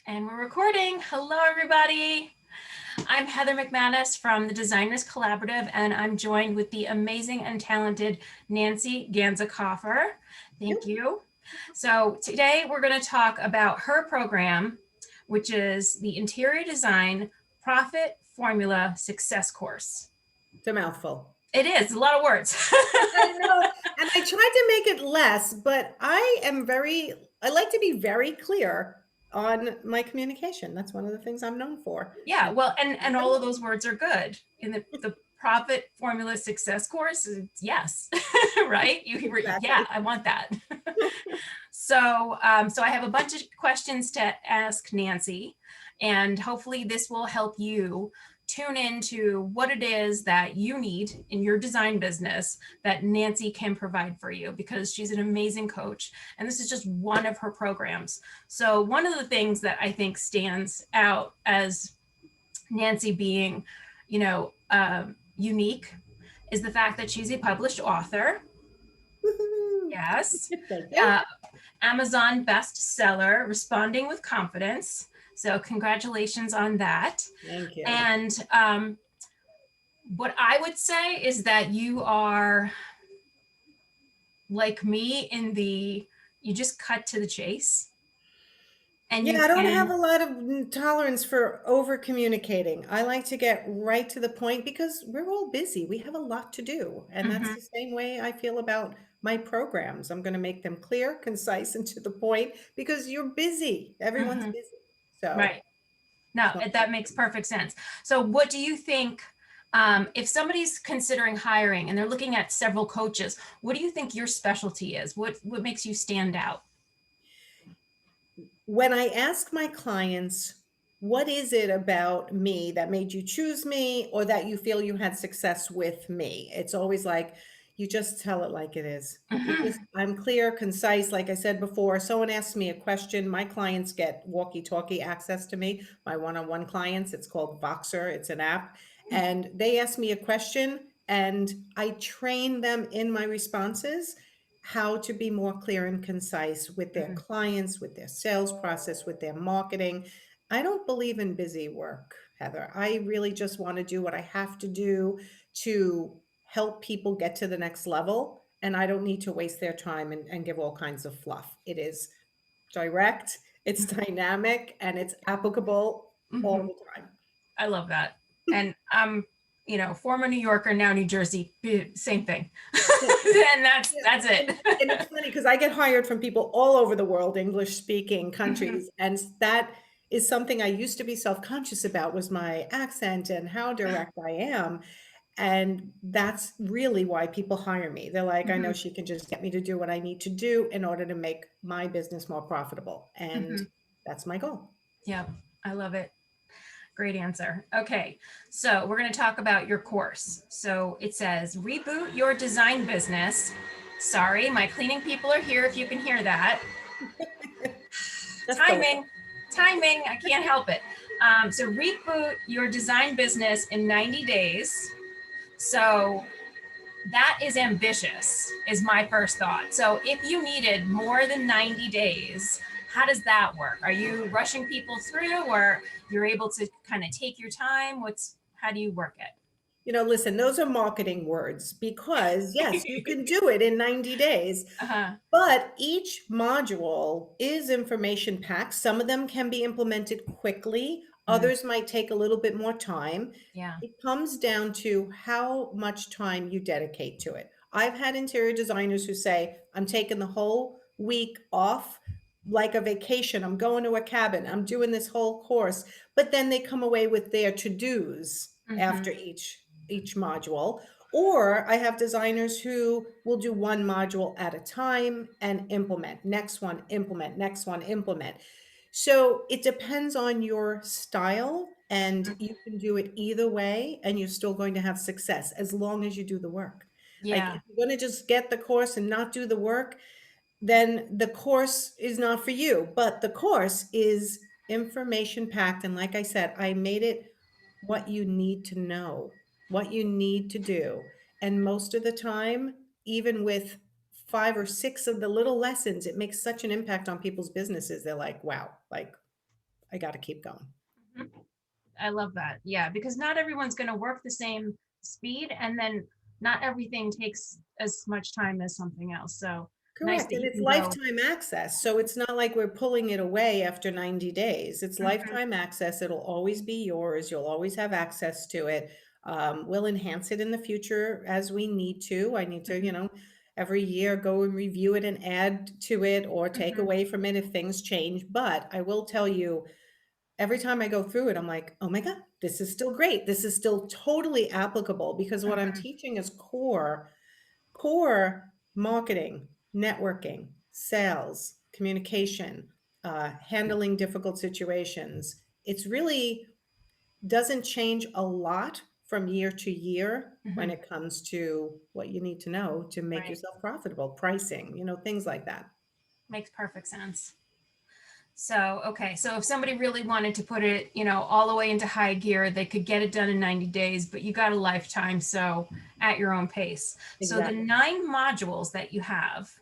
And we're recording. Hello, everybody. I'm Heather McManus from the Designers Collaborative, and I'm joined with the amazing and talented Nancy Ganzekaufer. Thank you. So today we're going to talk about her program, which is the Interior Design Profit Formula Success Course. It's a mouthful. It is a lot of words. I know. And I tried to make it less, but I like to be very clear on my communication. That's one of the things I'm known for. Yeah, And well, and all of those words are good. In the Profit Formula Success Course, yes, right? Yeah, exactly. I want that. So I have a bunch of questions to ask Nancy, and hopefully this will help you tune into what it is that you need in your design business that Nancy can provide for you, because she's an amazing coach, and this is just one of her programs. So one of the things that I think stands out as Nancy being, unique is the fact that she's a published author. Woohoo. Yes. Thank you. Amazon bestseller, Responding with Confidence. So congratulations on that. Thank you. And what I would say is that you are like me you just cut to the chase. And Yeah, you I don't have can, a lot of tolerance for over communicating. I like to get right to the point because we're all busy. We have a lot to do. And that's mhm, the same way I feel about my programs. I'm going to make them clear, concise, and to the point because you're busy. Everyone's mhm, busy. So right. No, it's not that makes perfect sense. So what do you think, if somebody's considering hiring and they're looking at several coaches, what do you think your specialty is? What makes you stand out? when I ask my clients, what is it about me that made you choose me or that you feel you had success with me? It's always like, you just tell it like it is. Mhm, I'm clear, concise. Like I said before, someone asks me a question. My clients get walkie talkie access to me, my one on one clients. It's called Voxer, it's an app. And they ask me a question, and I train them in my responses how to be more clear and concise with their mhm, clients, with their sales process, with their marketing. I don't believe in busy work, Heather. I really just want to do what I have to do to help people get to the next level. And I don't need to waste their time and give all kinds of fluff. It is direct, it's dynamic, and it's applicable all mhm. the time. I love that. And I'm, former New Yorker, now New Jersey, same thing. Yeah. And that's Yeah, that's it. and it's funny because I get hired from people all over the world, English-speaking Mhm, countries, and that is something I used to be self-conscious about was my accent and how direct I am, and that's really why people hire me. They're like, "I know mhm, she can just get me to do what I need to do in order to make my business more profitable," and mhm. that's my goal. Yep, I love it. Great answer. Okay, so we're going to talk about your course. So it says reboot your design business. Sorry, my cleaning people are here if you can hear that. Just go with Timing, timing, I can't help it. So reboot your design business in 90 days. So that is ambitious, is my first thought. So if you needed more than 90 days, how does that work? Are you rushing people through, or you're able to kind of take your time? How do you work Listen, those are marketing words because yes, you it? can do it in 90 days. Uh-huh. But each module is information packed. Some of them can be implemented quickly, Mm, others might take a little bit more time. yeah. It comes down to how much time you dedicate to it. I've had interior designers who say, I'm taking the whole week off like a vacation. I'm going to a cabin. I'm doing this whole course. But then they come away with their to-dos Mm-hmm. after each module. Or I have designers who will do one module at a time and implement, next one, implement, next one, implement. So it depends on your style, and you can do it either way, and you're still going to have success as long as you do the work. Like Yeah. if you're going to just get the course and not do the work, then the course is not for you. But the course is information packed. And like I said, I made it what you need to know, what you need to do. And most of the time, even with five or six of the little lessons, it makes such an impact on people's businesses. They're like, wow, like I got to keep going. Mhm. I love that. Yeah, because not everyone's going to work the same speed, and then not everything takes as much time as something else. So nice Correct, that and you it's can go. lifetime access, so it's not like we're pulling it away after 90 days. It's Mhm, lifetime access, it'll always be yours, you'll always have access to it. We'll enhance it in the future as we need to. I need to, mhm, every year go and review it and add to it or take mhm, away from it if things change, but I will tell you, every time I go through it, I'm like, "Oh my god, this is still great. This is still totally applicable," because what I'm mhm. teaching is core marketing, networking, sales, communication, handling difficult situations. It's really doesn't change a lot from year to year when Mhm. it comes to what you need to know to make Right. yourself profitable, pricing, things like that. Makes perfect sense. So, okay. So if somebody really wanted to put it, all the way into high gear, they could get it done in 90 days, but you got a lifetime. So at your own pace. So the Exactly. 9 modules that you have,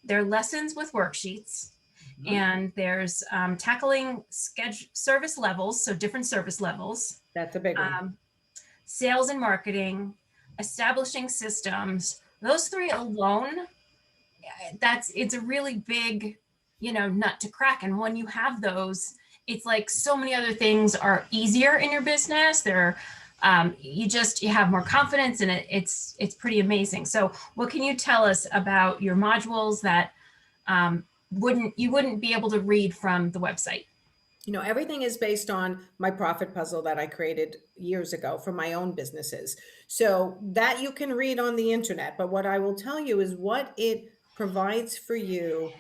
they're lessons with worksheets, Mhm. and there's tackling schedule service levels. So different service levels, That's a big one. um, sales and marketing, establishing systems. Those three alone, it's a really big, nut to crack. And when you have those, it's like so many other things are easier in your business. They're you have more confidence in it. It's pretty amazing. So what can you tell us about your modules that wouldn't be able to read from the website? Everything is based on my profit puzzle that I created years ago for my own businesses. So that you can read on the internet. But what I will tell you is what it provides for you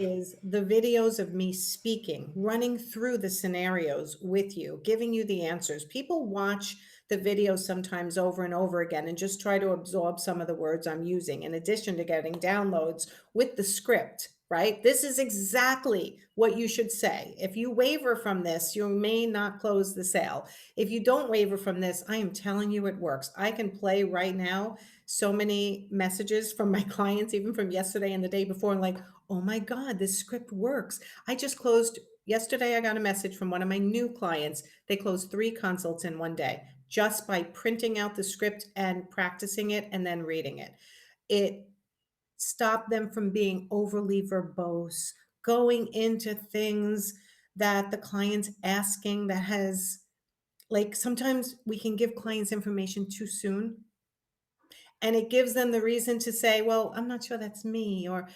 is the videos of me speaking, running through the scenarios with you, giving you the answers. People watch the videos sometimes over and over again and just try to absorb some of the words I'm using, in addition to getting downloads with the script, right? This is exactly what you should say. If you waver from this, you may not close the sale. If you don't waver from this, I am telling you it works. I can play right now so many messages from my clients, even from yesterday and the day before, and like, oh my God, this script works. I just closed yesterday. I got a message from one of my new clients. They closed 3 consults in one day just by printing out the script and practicing it and then reading it. It stopped them from being overly verbose, going into things that the client's asking that has, like, sometimes we can give clients information too soon, and it gives them the reason to say, well, I'm not sure that's me, or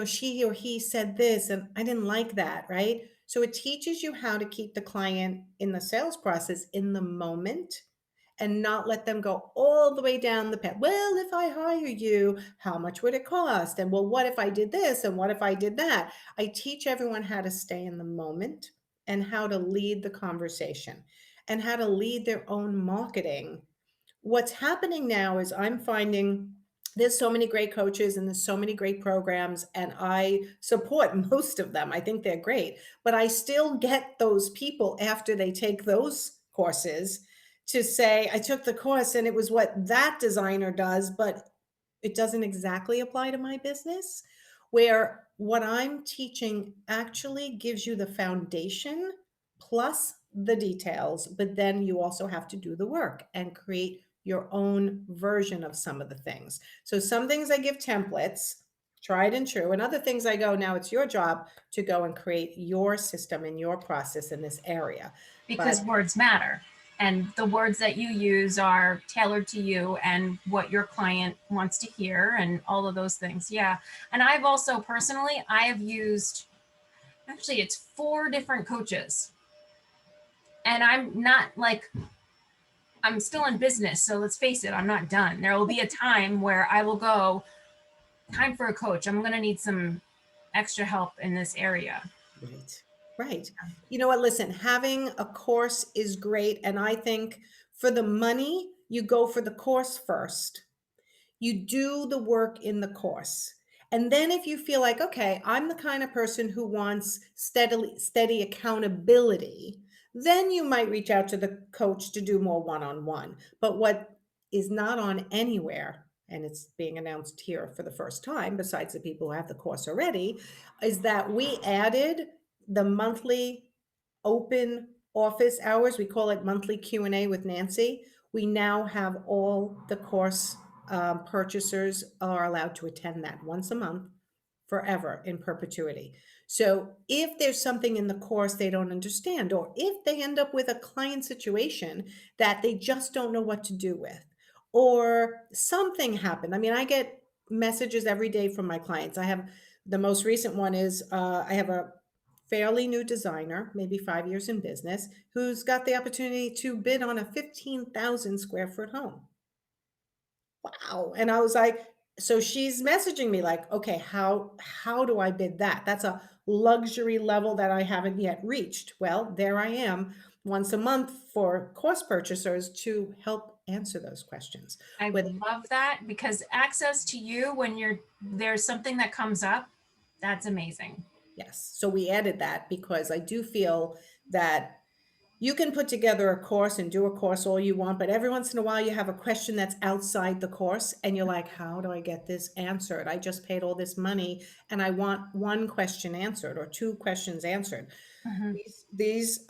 she or he said this and I didn't like that, right? So it teaches you how to keep the client in the sales process in the moment and not let them go all the way down the path. Well, if I hire you, how much would it cost? And well, what if I did this and what if I did that? I teach everyone how to stay in the moment and how to lead the conversation and how to lead their own marketing. What's happening now is I'm finding there's so many great coaches and there's so many great programs, and I support most of them. I think they're great, but I still get those people after they take those courses to say, I took the course and it was what that designer does, but it doesn't exactly apply to my business. Where what I'm teaching actually gives you the foundation plus the details, but then you also have to do the work and create your own version of some of the things. So some things I give templates, tried and true, and other things I go, now it's your job to go and create your system and your process in this area. Because But words matter, and the words that you use are tailored to you and what your client wants to hear and all of those things. Yeah. And I've also personally, I have used, actually it's 4 different coaches, and I'm not like, I'm still in business, so let's face it, I'm not done. There will be a time where I will go, time for a coach, I'm going to need some extra help in this area. right. Right. You know what? Listen, having a course is great. And I think for the money, you go for the course first. You do the work in the course. And then if you feel like, okay, I'm the kind of person who wants steady accountability, then you might reach out to the coach to do more one-on-one. But what is not on anywhere, and it's being announced here for the first time, besides the people who have the course already, is that we added the monthly open office hours. We call it monthly Q&A with Nancy. We now have all the course purchasers are allowed to attend that once a month forever in perpetuity. So if there's something in the course they don't understand, or if they end up with a client situation that they just don't know what to do with, or something happened. I mean, I get messages every day from my clients. I have the most recent one is I have a fairly new designer, maybe 5 years in business, who's got the opportunity to bid on a 15,000 square foot home. Wow. And I was like, so she's messaging me like, okay, how do I bid that? That's a luxury level that I haven't yet reached. Well, there I am once a month for course purchasers to help answer those questions. I Whether love that because access to you when there's something that comes up, that's amazing. yes, so we added that because I do feel that you can put together a course and do a course all you want, but every once in a while you have a question that's outside the course and you're like, how do I get this answered? I just paid all this money and I want one question answered or two questions answered. Mhm. These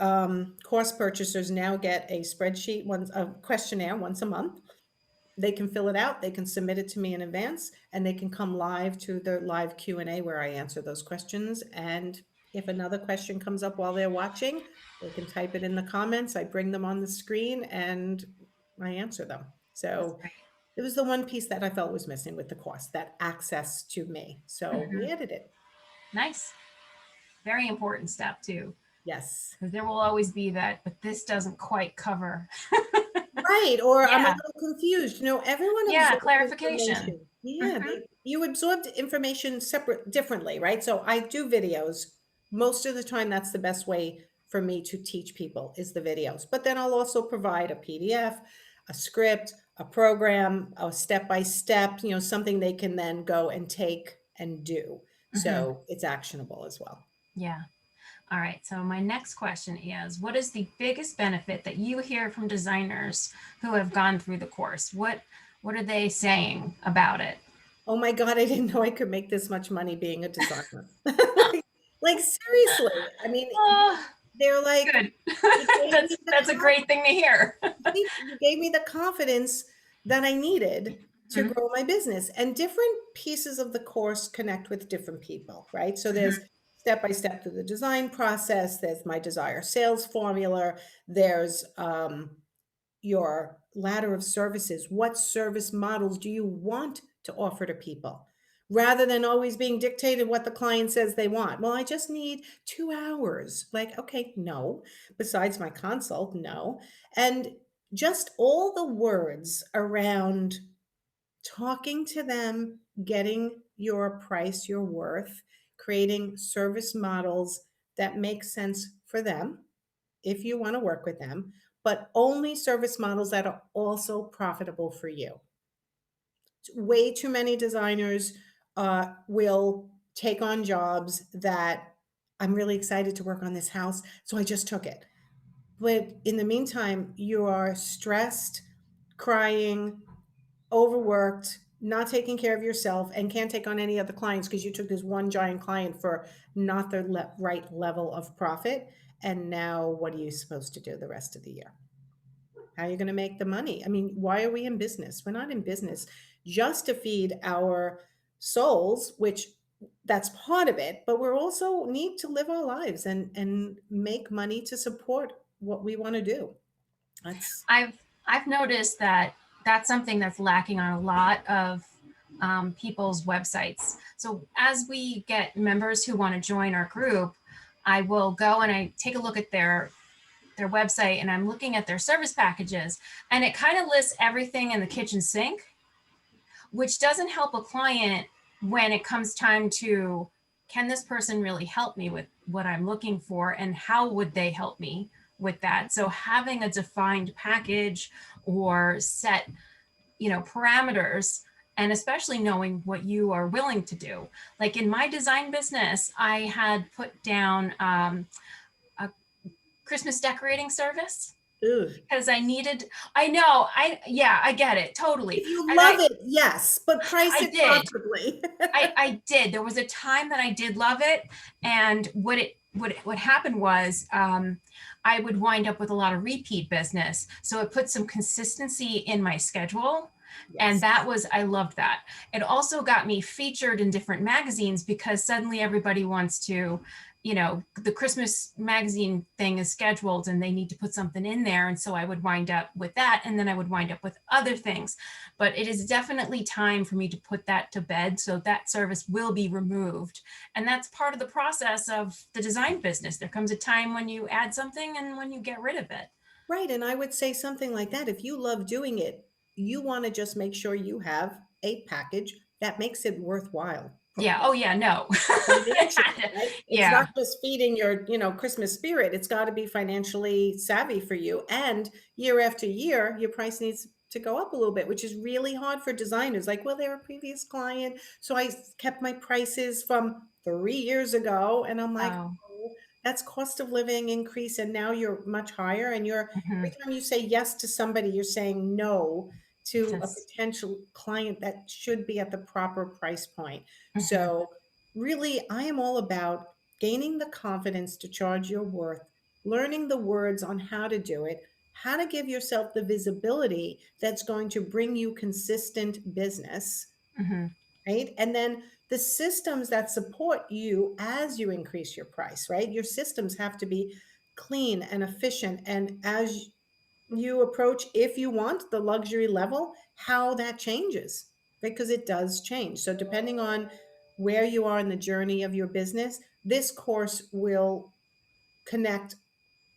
course purchasers now get a spreadsheet, a questionnaire once a month. They can fill it out, they can submit it to me in advance, and they can come live to the live Q&A where I answer those questions. And if another question comes up while they're watching, they can type it in the comments. I bring them on the screen and I answer them. That's So great. it was the one piece that I felt was missing with the course, that access to me. So we Mhm. added it. Nice. Very important step too, Yes. because there will always be that, but this doesn't quite cover. Right, or I'm a Yeah. little confused. You know, everyone Yeah. absorbs Clarification. information. Yeah, Hmm. you absorbed information differently, right? So I do videos. Most of the time, that's the best way for me to teach people is the videos. But then I'll also provide a PDF, a script, a program, a step by step, something they can then go and take and do. Hmm. So it's actionable as well. Yeah. All right. So my next question is, what is the biggest benefit that you hear from designers who have gone through the course? What are they saying about it? Oh my god, I didn't know I could make this much money being a designer. Like, seriously, I mean, Oh, they're like, good. "You gave me the That's a great thing to hear. you gave me the confidence that I needed to Mhm, grow my business." And different pieces of the course connect with different people, right? So there's mhm, step by step through the design process, there's my desire sales formula, there's, your ladder of services. What service models do you want to offer to people? Rather than always being dictated what the client says they want. Well, I just need 2 hours. Like, okay, no. Besides my consult, no. And just all the words around talking to them, getting your price, your worth, creating service models that make sense for them if you want to work with them, but only service models that are also profitable for you. Way too many designers will take on jobs that I'm really excited to work on this house, so I just took it. But in the meantime, you are stressed, crying, overworked, not taking care of yourself, and can't take on any other clients because you took this one giant client for not the right level of profit. And now, what are you supposed to do the rest of the year? How are you going to make the money? I mean, why are we in business? We're not in business just to feed our souls, which that's part of it, but we're also need to live our lives and make money to support what we want to do. That's I've noticed that that's something that's lacking on a lot of people's websites. So as we get members who want to join our group, I will go and I take a look at their website and I'm looking at their service packages and it kind of lists everything in the kitchen sink, which doesn't help a client when it comes time to, can this person really help me with what I'm looking for and how would they help me with that? So having a defined package or set, parameters, and especially knowing what you are willing to do. Like in my design business, I had put down a Christmas decorating service ugh. because I know, yeah, I get it totally. If you And love it, yes, but price I it did. profitably. I did. There was a time that I did love it. And what it what happened was I would wind up with a lot of repeat business. So it put some consistency in my schedule. And Yes. that was, I loved that. It also got me featured in different magazines because suddenly everybody wants to, the Christmas magazine thing is scheduled and they need to put something in there. And so I would wind up with that. And then I would wind up with other things. But it is definitely time for me to put that to bed. So that service will be removed. And that's part of the process of the design business. There comes a time when you add something and when you get rid of it. Right, and I would say something like that. If you love doing it, you wanna just make sure you have a package that makes it worthwhile Yeah. Oh, yeah. No. financially, right? It's Yeah. not just feeding your, Christmas spirit. It's gotta be financially savvy for you, and year after year, your price needs to go up a little bit, which is really hard for designers. Like, "Well, they're a previous client, so I kept my prices from 3 years ago," and I'm like, Oh. "Oh, that's cost of living increase, and now you're much higher, and you're Mhm. every time you say yes to somebody, you're saying no to a That's. potential client that should be at the proper price point." Mhm. So really, I am all about gaining the confidence to charge your worth, learning the words on how to do it, how to give yourself the visibility that's going to bring you consistent business, Mhm. right? And then the systems that support you as you increase your price, right? Your systems have to be clean and efficient. And as you approach, if you want the luxury level, how that changes, because it does change. So depending on where you are in the journey of your business, this course will connect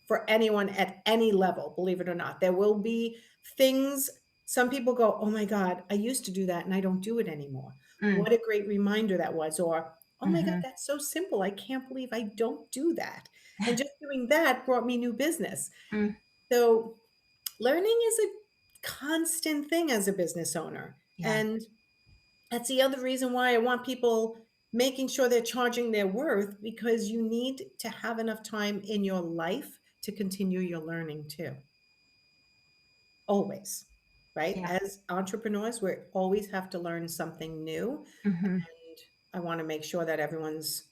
for anyone at any level, believe it or not. There will be things some people go, "Oh my God, I used to do that and I don't do it anymore. Mm. What a great reminder that was." Or, "Oh my God, Mhm. that's so simple. I can't believe I don't do that." And just doing that brought me new business. Mm. So learning is a constant thing as a business owner. Yeah. And that's the other reason why I want people making sure they're charging their worth, because you need to have enough time in your life to continue your learning too. Always, right? Yeah. As entrepreneurs, we always have to learn something new. Mhm. And I want to make sure that everyone's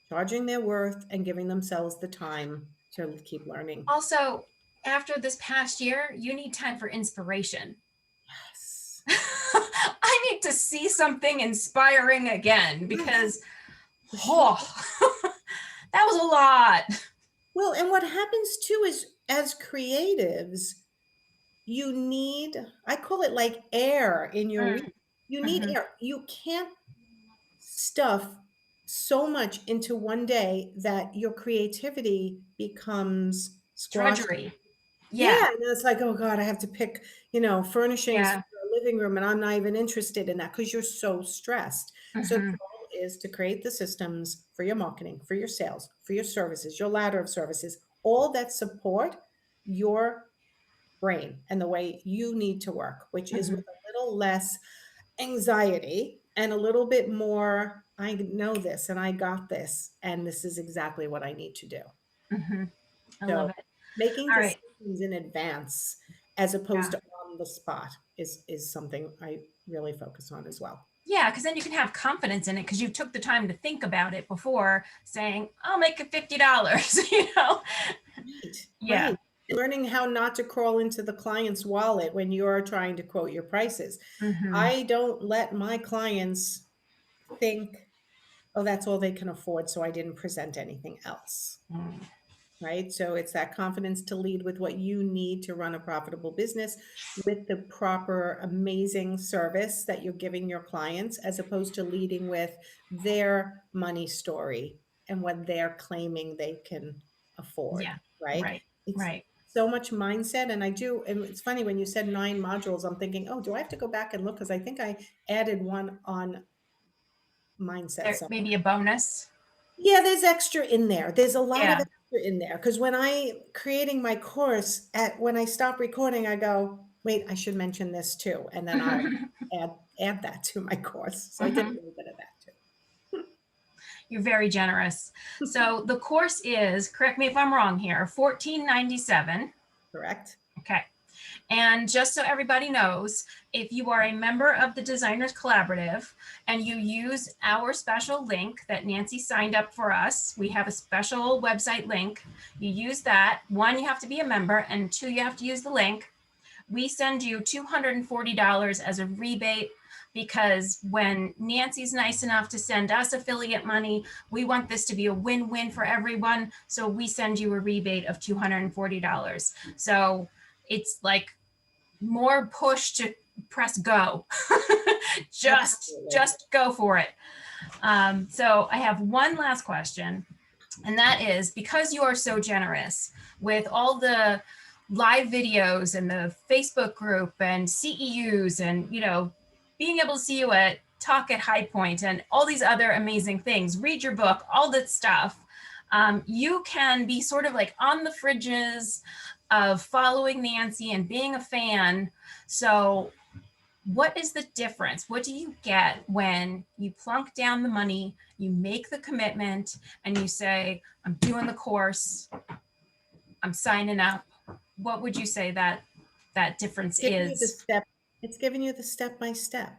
charging their worth and giving themselves the time to keep learning. Also, after this past year, you need time for inspiration. Yes. I need to see something inspiring again Yes, because, for sure. oh, that was a lot. Well, and what happens too is, as creatives, you need, I call it like air in your Mm. week. You need Mhm. air. You can't stuff so much into one day that your creativity becomes squashed. Drudgery. Yeah. Yeah, and it's like, "Oh god, I have to pick, furnishings for Yeah. a living room, and I'm not even interested in that because 'cause you're so stressed." So the Mhm. goal is to create the systems for your marketing, for your sales, for your services, your ladder of services, all that support your brain and the way you need to work, which is with Mhm. a little less anxiety and a little bit more, "I know this and I got this, and this is exactly what I need to do." Mhm. I love So, it. making All right. decisions in advance as opposed Yeah. to on the spot is something I really focus on as well. Yeah, because then you can have confidence in it because you took the time to think about it before saying, "I'll make it $50." Right, Yeah. right. Learning how not to crawl into the client's wallet when you're trying to quote your prices. Mhm. I don't let my clients think, "Oh, that's all they can afford, so I didn't present anything else." Mm. Right? So it's that confidence to lead with what you need to run a profitable business with the proper, amazing service that you're giving your clients, as opposed to leading with their money story and what they're claiming they can afford. Yeah. Right? Right. It's Right. so much mindset. And I do, and it's funny when you said 9 modules, I'm thinking, oh, do I have to go back and look? Because I think I added one on mindset There somewhere. maybe a bonus. Yeah, there's extra in there. There's a lot of Yeah. extra in there, because when I creating my course, at when I stop recording, I go, "Wait, I should mention this too," and then I'll add that to my course. So I did a Mhm. little bit of that You're very generous. too. So the course is, correct me if I'm wrong here, 1497. Correct? Okay. And just so everybody knows, if you are a member of the Designers Collaborative and you use our special link that Nancy signed up for us, we have a special website link. You use that. One, you have to be a member, and two, you have to use the link. We send you $240 as a rebate because when Nancy's nice enough to send us affiliate money, we want this to be a win-win for everyone. So we send you a rebate of $240. So it's like more push to press go. Absolutely. just go for it. So I have one last question, and that is, because you are so generous with all the live videos and the Facebook group and CEUs and, being able to see you at Talk at High Point and all these other amazing things, read your book, all that stuff. You can be sort of like on the fringes of following Nancy and being a fan. So what is the difference? What do you get when you plunk down the money, you make the commitment, and you say, I'm doing the course, I'm signing up? What would you say that difference Giving you the is? step it's giving you the step by step.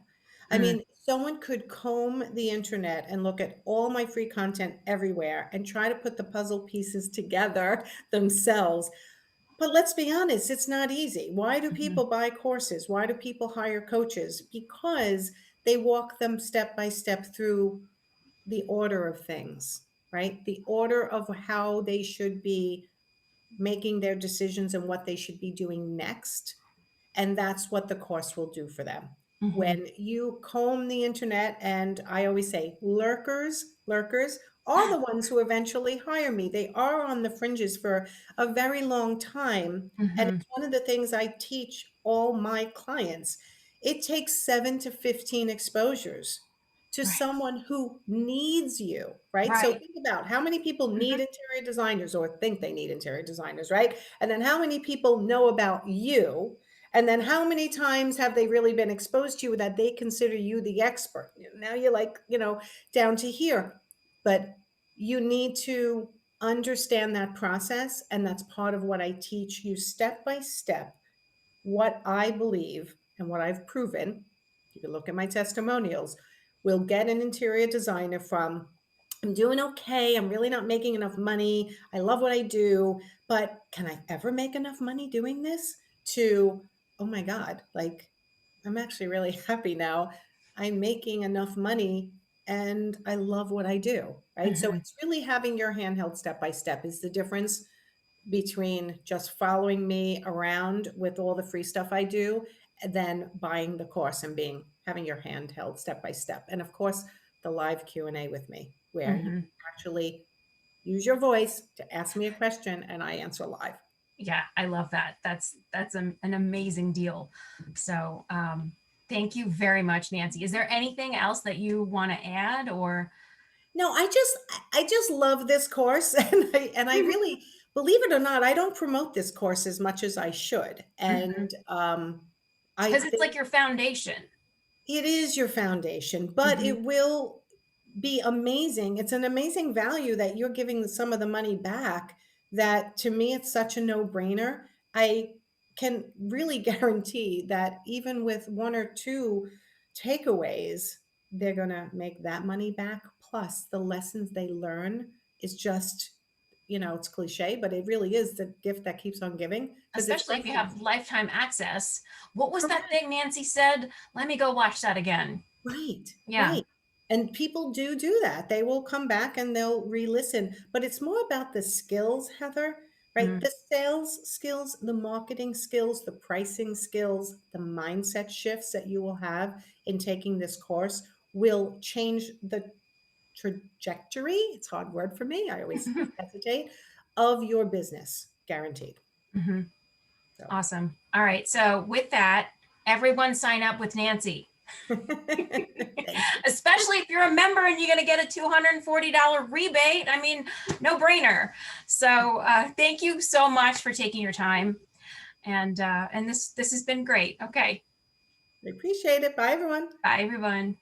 I Mm, mean, someone could comb the internet and look at all my free content everywhere and try to put the puzzle pieces together themselves. But let's be honest, it's not easy. Why do mhm, people buy courses? Why do people hire coaches? Because they walk them step by step through the order of things, right? The order of how they should be making their decisions and what they should be doing next. And that's what the course will do for them. mhm, When you comb the internet, and I always say lurkers are the ones who eventually hire me. They are on the fringes for a very long time. And mhm. it's one of the things I teach all my clients. It takes 7 to 15 exposures to Right, someone who needs you, right? So right. think about how many people Mhm, need interior designers or think they need interior designers, right? And then how many people know about you, and then how many times have they really been exposed to you that they consider you the expert? Now you're like, down to here. But you need to understand that process. And that's part of what I teach you step by step, what I believe and what I've proven. You can look at my testimonials. We'll get an interior designer from, I'm doing okay. I'm really not making enough money. I love what I do, but can I ever make enough money doing this? To, oh my God, like I'm actually really happy now. I'm making enough money and I love what I do. Right. So mhm. it's really having your hand held step by step is the difference between just following me around with all the free stuff I do, and then buying the course and having your hand held step by step. And of course, the live Q&A with me, where you Mhm. actually use your voice to ask me a question and I answer live. Yeah, I love that. That's an amazing deal. So thank you very much, Nancy. Is there anything else that you want to add, or? No, I just love this course and I really, believe it or not, I don't promote this course as much as I should. And I Because it's think like your foundation. it is your foundation, but Hmm. it will be amazing. It's an amazing value that you're giving some of the money back, that to me, it's such a no-brainer. I can really guarantee that even with one or two takeaways, they're going to make that money back. Plus, the lessons they learn is just, it's cliche, but it really is the gift that keeps on giving because it's Especially if you lessons. have lifetime access. What was that Correct. thing Nancy said? Let me go watch that again. Right, Yeah. right. And people do that. They will come back and they'll re-listen, but it's more about the skills, Heather, right? Mm, The sales skills, the marketing skills, the pricing skills, the mindset shifts that you will have in taking this course will change the trajectory. It's a hard word for me. I always hesitate of your business, guaranteed. hmm. So Awesome. All right. So with that, everyone sign up with Nancy. thank you. Especially if you're a member and you're going to get a $240 rebate. I mean, no brainer. So thank you so much for taking your time. And this has been great. Okay. I appreciate it. Bye, everyone. Bye, everyone.